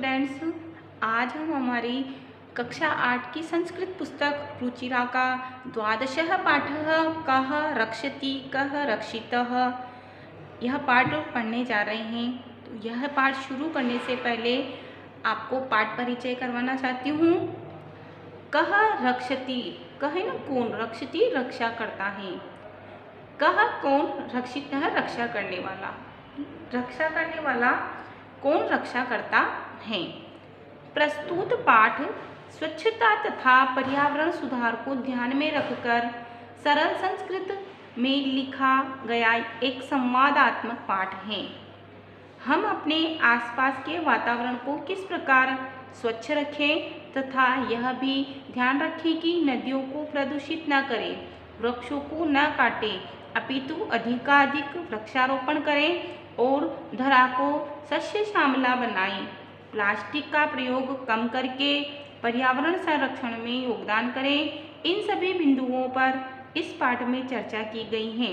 Students, आज हम हमारी कक्षा 8 की संस्कृत पुस्तक रुचिरा का द्वादशः पाठः कः रक्षति कः रक्षितः यह पाठ पढ़ने जा रहे हैं। तो यह पाठ शुरू करने से पहले आपको पाठ परिचय करवाना चाहती हूँ। कः रक्षति, कह है ना कौन, रक्षति रक्षा करता है, कः कौन, रक्षित है रक्षा करने वाला, रक्षा करने वाला कौन रक्षा करता है। प्रस्तुत पाठ स्वच्छता तथा पर्यावरण सुधार को ध्यान में रखकर सरल संस्कृत में लिखा गया एक संवादात्मक पाठ है। हम अपने आसपास के वातावरण को किस प्रकार स्वच्छ रखें तथा यह भी ध्यान रखें कि नदियों को प्रदूषित न करें, वृक्षों को न काटें, अपितु अधिकाधिक वृक्षारोपण करें और धरा को सस्य श्यामला बनाएं। प्लास्टिक का प्रयोग कम करके पर्यावरण संरक्षण में योगदान करें। इन सभी बिंदुओं पर इस पाठ में चर्चा की गई है।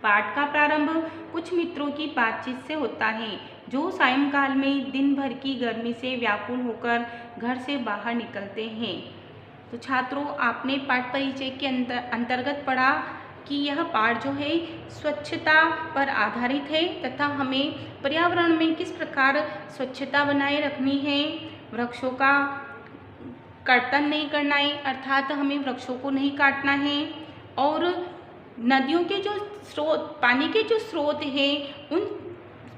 पाठ का प्रारंभ कुछ मित्रों की बातचीत से होता है जो सायंकाल में दिन भर की गर्मी से व्याकुल होकर घर से बाहर निकलते हैं। तो छात्रों, आपने पाठ परिचय के अंतर्गत पढ़ा कि यह पाठ जो है स्वच्छता पर आधारित है तथा हमें पर्यावरण में किस प्रकार स्वच्छता बनाए रखनी है, वृक्षों का कर्तन नहीं करना है, अर्थात हमें वृक्षों को नहीं काटना है, और नदियों के जो स्रोत, पानी के जो स्रोत हैं उन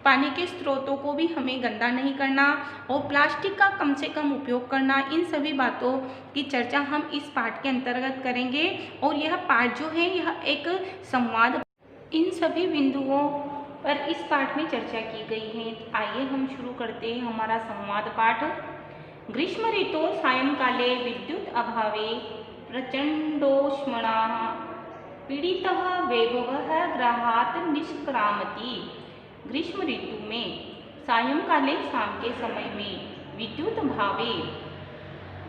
पानी के स्रोतों को भी हमें गंदा नहीं करना और प्लास्टिक का कम से कम उपयोग करना। इन सभी बातों की चर्चा हम इस पाठ के अंतर्गत करेंगे और यह पाठ जो है यह एक संवाद, इन सभी बिंदुओं पर इस पाठ में चर्चा की गई है। आइए हम शुरू करते हैं हमारा संवाद पाठ। ग्रीष्म ऋतु सायंकाले विद्युत अभावे प्रचंडोष्मणाः पीड़ितः वैभवः गृहात् निष्क्रामति। ग्रीष्म ऋतु में सायंकाले शाम के समय में विद्युत भावे,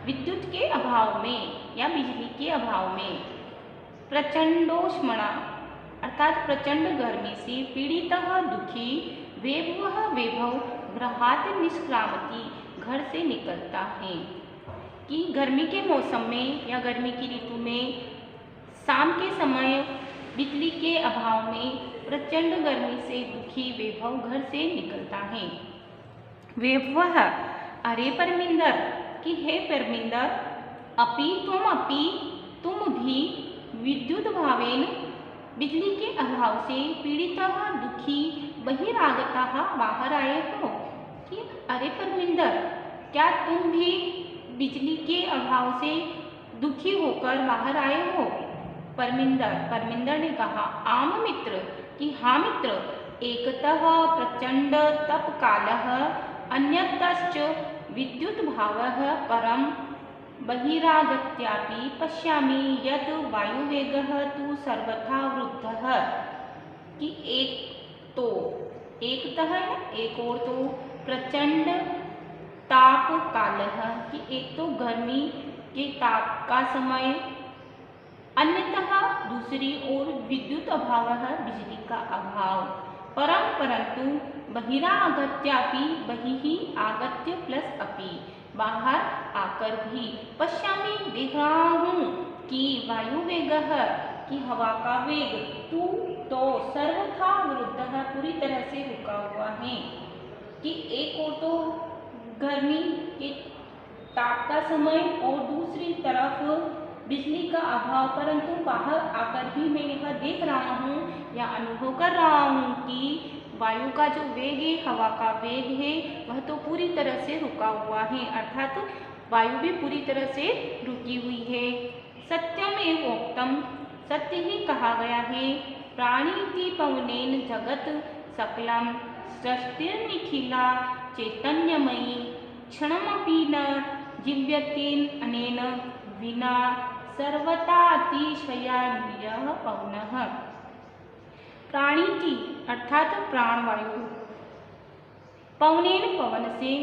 विद्युत के अभाव में या बिजली के अभाव में, प्रचंडोष्मणा अर्थात प्रचंड गर्मी से पीड़ितः दुखी, वैभव गृहात् निष्क्रामति घर से निकलता है। कि गर्मी के मौसम में या गर्मी की ऋतु में शाम के समय बिजली के अभाव में प्रचंड गर्मी से दुखी वैभव घर से निकलता है। वैभव, अरे परमिंदर, कि हे परमिंदर, अपि तुम भी विद्युत भावेन बिजली के अभाव से पीड़ितः दुखी बहिरागतः बाहर आए हो। कि अरे परमिंदर, क्या तुम भी बिजली के अभाव से दुखी होकर बाहर आए हो। परमिंदर ने कहा, आम मित्र, कि हाँ मित्र, एकतः प्रचंड तप कालः अन्यतश्च विद्युत भावः परम बहिरागत्यापि पश्यामि यत् वायुवेगः तु सर्वथा वृद्धः। कि एकतः एक और तो प्रचंड ताप कालः, कि एक तो गर्मी के ताप का समय, अन्यतः दूसरी ओर विद्युत अभाव, बिजली का अभाव, परंतु बहिरागत्यापि, बहिः आगत्य प्लस अपि, बाहर आकर भी, पश्यामि देख रहा हूँ, कि वायुवेगः, कि हवा का वेग, तू तो सर्वथा विरुद्धः, पूरी तरह से रुका हुआ है। कि एक और तो गर्मी के ताप का समय और दूसरी तरफ बिजली का अभाव, परंतु बाहर आकर भी मैं यह देख रहा हूँ या अनुभव कर रहा हूँ कि वायु का जो वेग है, हवा का वेग है, वह तो पूरी तरह से रुका हुआ है, अर्थात वायु भी पूरी तरह से रुकी हुई है। सत्यम एवं उक्तम, सत्य ही कहा गया है। प्राणीति पवनेन जगत सकलम सृष्टिर्निखिला चैतन्यमयी क्षणमपि न जीव्यतेन अनेन विना सर्वतातिशयान्वितः पवनः। प्राणीति अर्थात प्राणवायु, पवनेन पवन से,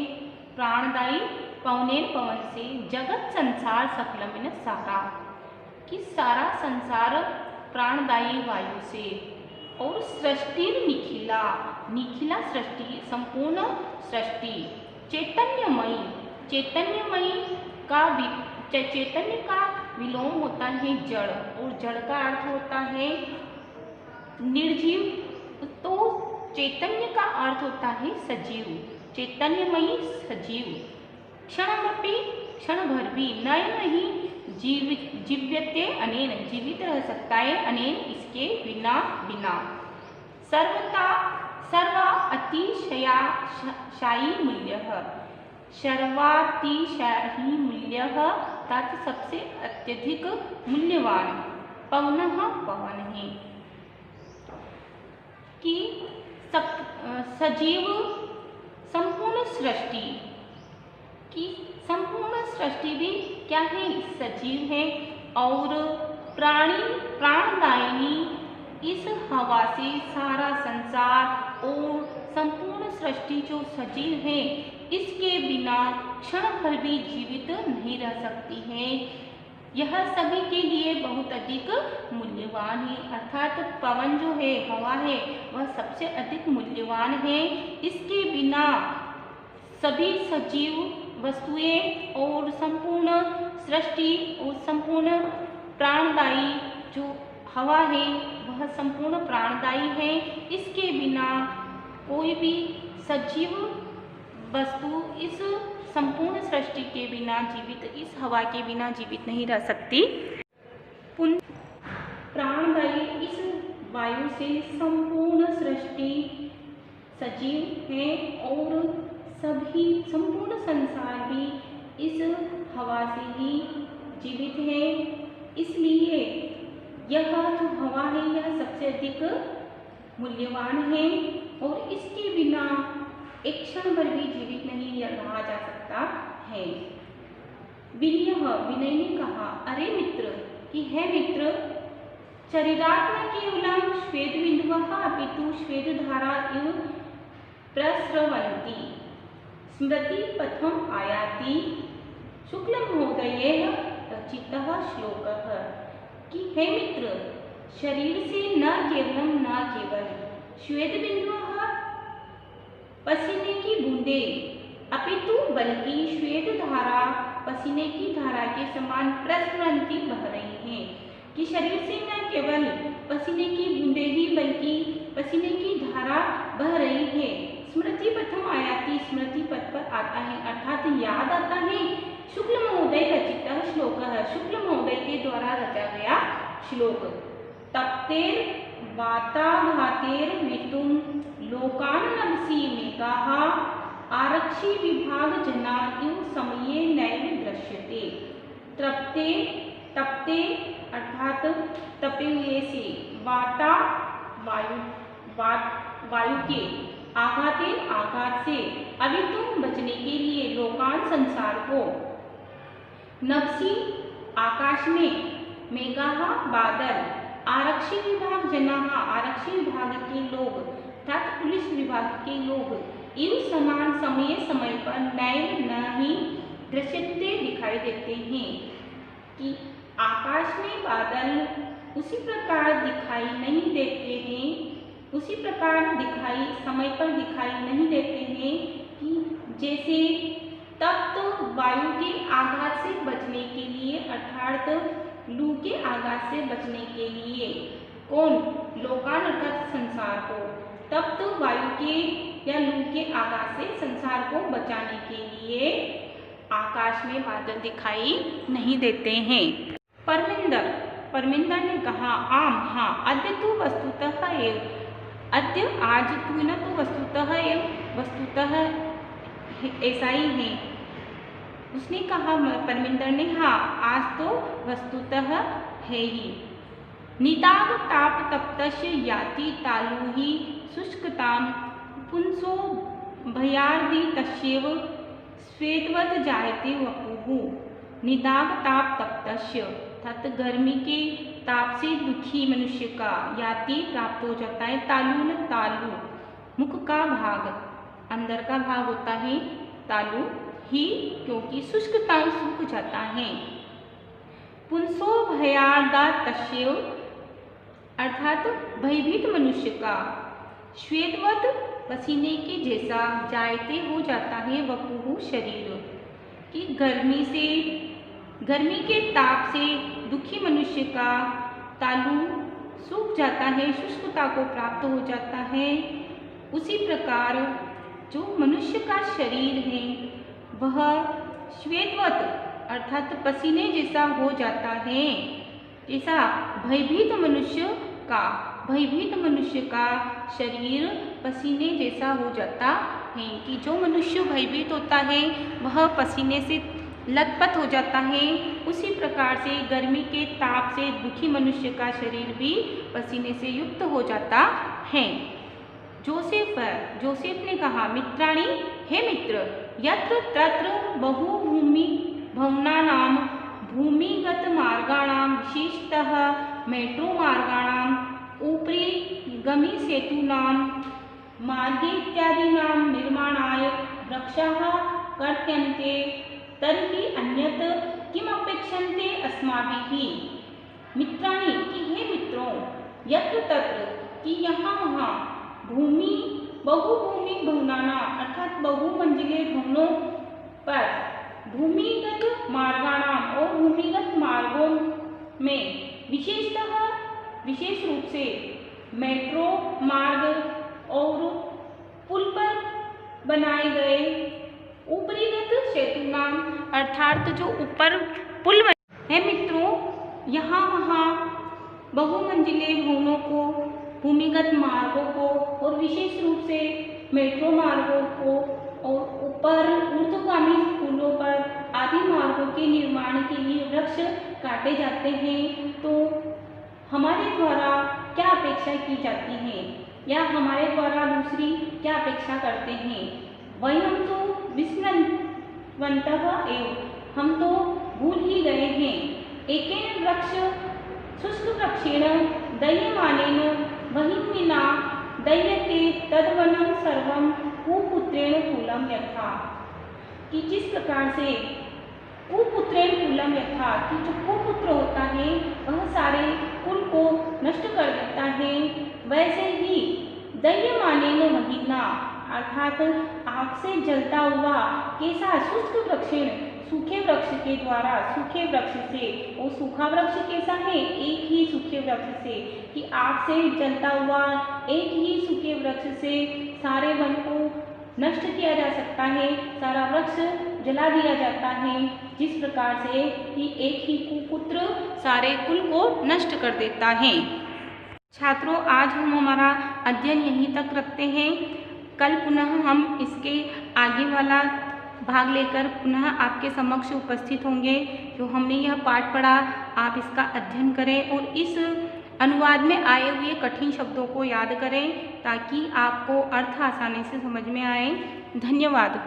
प्राणदायी पवनेन पवन से, जगत संसार सकलमिन सारा, कि सारा संसार प्राणदायी वायु से, और सृष्टि निखिला, निखिला सृष्टि, संपूर्ण सृष्टि, चैतन्यमयी, चैतन्यमयी का चैतन्य का विलोम होता है जड़, और जड़ का अर्थ होता है निर्जीव। तो चैतन्य का अर्थ होता है सजीव, चैतन्यमयी सजीव। क्षणमपि, क्षण भर भी, नयन ही जीव्यते अनेन, जीवित रह सकता है अनेन, इसके बिना बिना। सर्वता सर्वा अतिशयाशायी मूल्य, सर्वातिशाही मूल्य तत् सबसे अत्यधिक मूल्यवान। पवनः पवन है कि सजीव संपूर्ण सृष्टि की, संपूर्ण सृष्टि भी क्या है, सजीव है। और प्राणदायिनी, इस हवा से सारा संसार और संपूर्ण सृष्टि जो सजीव है, इसके बिना क्षण भर भी जीवित नहीं रह सकती है। यह सभी के लिए बहुत अधिक मूल्यवान है, अर्थात पवन जो है, हवा है, वह सबसे अधिक मूल्यवान है। इसके बिना सभी सजीव वस्तुएं और संपूर्ण सृष्टि और संपूर्ण प्राणदायी जो हवा है, वह संपूर्ण प्राणदायी है। इसके बिना कोई भी सजीव वस्तु इस संपूर्ण सृष्टि के बिना जीवित, इस हवा के बिना जीवित नहीं रह सकती। प्राणदायी इस वायु से संपूर्ण सृष्टि सजीव है, और सभी संपूर्ण संसार भी इस हवा से ही जीवित है। इसलिए यह जो हवा है, यह सबसे अधिक मूल्यवान है, और इसके बिना एक क्षण भर भी जीवित नहीं रहा जा सकता है। विनय ने कहा, अरे मित्र, कि है मित्र, शरीरात् न केवलं श्वेतबिन्दवः अपितु श्वेतधारा इव प्रस्रवन्ति, स्मृतिपथम् आयाति। शुक्लमहोदयेन रचितः श्लोकः, कि हे मित्र, शरीर से न केवल श्वेतबिन्दवः पसीने की बूंदे, अपितु बल्कि श्वेत धारा पसीने की धारा के समान प्रस्फुरन्ति बह रही हैं। कि शरीर से न केवल पसीने की बूंदे ही बल्कि पसीने की धारा बह रही है। स्मृति पथम आयाति, स्मृति पथ पर आता है, अर्थात याद आता है। शुक्ल महोदय रचित श्लोक, शुक्ल महोदय के द्वारा रचा गया श्लोक। तप्तेर वाताघातेर वितुम लोकान नभसि मेघाः आरक्षि विभाग जना इव समये नैव दृश्यते। तपते अर्थात तपे हुए से, वाता वायु के, आघात से, अवितुम बचने के लिए, लोकान संसार को, नभसि आकाश में, मेघाः बादल, आरक्षी विभाग जनाः आरक्षी विभाग के लोग, तथा पुलिस विभाग के लोग, इव समान समय पर नैव नहीं दृश्यते दिखाई देते हैं। कि आकाश में बादल उसी प्रकार दिखाई नहीं देते हैं, उसी प्रकार समय पर दिखाई नहीं देते हैं कि जैसे तप्त वायु के आघात से बचने के लिए, अर्थात लू के आघात से बचने के लिए, कौन, लोकान अर्थात संसार को, तप्त वायु के या लू के आघात से संसार को बचाने के लिए आकाश में बादल दिखाई नहीं देते हैं। परमिंदर ने कहा, आम हाँ, अद्य तु वस्तुतः एव, अद्य आज तू न तो वस्तुतः एव, वस्तुतः ऐसा ही है। उसने कहा, परमिंदर ने, हाँ आज तो वस्तुतः है ही। निदाग ताप तप्तस्य याति तालुहि शुष्कताम पुंसो भयार्दि तस्यैव श्वेतवत् जायते वपुः। निदाग ताप तप्तस्य, तत् गर्मी के ताप से दुखी मनुष्य का, याति प्राप्त हो जाता है, तालु तालु, मुख का भाग, अंदर का भाग होता है तालु ही, क्योंकि शुष्कता सूख जाता है। पुंसो भयार्दा तस्यैव, अर्थात भयभीत मनुष्य का, श्वेतवत पसीने के जैसा जायते हो जाता है वपुः शरीर। कि गर्मी के ताप से दुखी मनुष्य का तालु सूख जाता है, शुष्कता को प्राप्त हो जाता है। उसी प्रकार जो मनुष्य का शरीर है वह श्वेतवत अर्थात पसीने जैसा हो जाता है। जैसा भयभीत मनुष्य का शरीर पसीने जैसा हो जाता है। कि जो मनुष्य भयभीत होता है वह पसीने से लथपथ हो जाता है। उसी प्रकार से गर्मी के ताप से दुखी मनुष्य का शरीर भी पसीने से युक्त हो जाता है। जोसेफ ने कहा, मित्राणि, हे मित्र, यत्र तत्र बहुभूमि भवनानां भूमिगत मार्गाणां विशेषतः मेट्रो मार्गाणां उपरि गमि सेतूनां मार्गे इत्यादीनां निर्माणाय वृक्षाः कर्त्यन्ते तर्हि अन्यत् किमपेक्षन्ते अस्माभिः। मित्राणि, कि हे मित्रों, यत्र तत्र, कि यहाँ वहाँ, बहुभूमि भवनाना अर्थात बहुमंजिले भवनों पर, भूमिगत मार्गाणाम और भूमिगत मार्गों में, विशेष रूप से मेट्रो मार्ग और पुल पर बनाए गए ऊपरीगत सेतुनाम अर्थात जो ऊपर पुल है मित्रों, यहाँ वहाँ बहुमंजिले भवनों को, भूमिगत मार्गों को और विशेष रूप से मेट्रो मार्गों को और ऊपर ऊर्ध्वगामी पुलों पर आदि मार्गों के निर्माण के लिए वृक्ष काटे जाते हैं। तो हमारे द्वारा क्या अपेक्षा की जाती है या हमारे द्वारा दूसरी क्या अपेक्षा करते हैं? वयं तो विस्मृतवन्तः एव, हम तो भूल ही गए हैं। एकेन वृक्ष शुष्कवृक्षेण दह्यमानेन वह्निना दह्यते तद्वनं सर्वं कुपुत्रेण कुलं यथा। कि जिस प्रकार से कुपुत्रेण कुलं यथा, कि जो कुपुत्र होता है वह सारे कुल को नष्ट कर देता है, वैसे ही दह्यमानेन वह्निना अर्थात आग से जलता हुआ कैसा शुष्क वृक्षेण सूखे वृक्ष के द्वारा, सूखे वृक्ष से, और सूखा वृक्ष कैसा है? एक ही सूखे वृक्ष से, कि आग से जलता हुआ एक ही सूखे वृक्ष से सारे वन को नष्ट किया जा सकता है, सारा वृक्ष जला दिया जाता है। जिस प्रकार से कि एक ही कुपुत्र सारे कुल को नष्ट कर देता है। छात्रों, आज हम हमारा अध्ययन यहीं तक रखते हैं। कल पुनः हम इसके आगे वाला भाग लेकर पुनः आपके समक्ष उपस्थित होंगे। जो हमने यह पाठ पढ़ा आप इसका अध्ययन करें और इस अनुवाद में आए हुए कठिन शब्दों को याद करें ताकि आपको अर्थ आसानी से समझ में आए। धन्यवाद।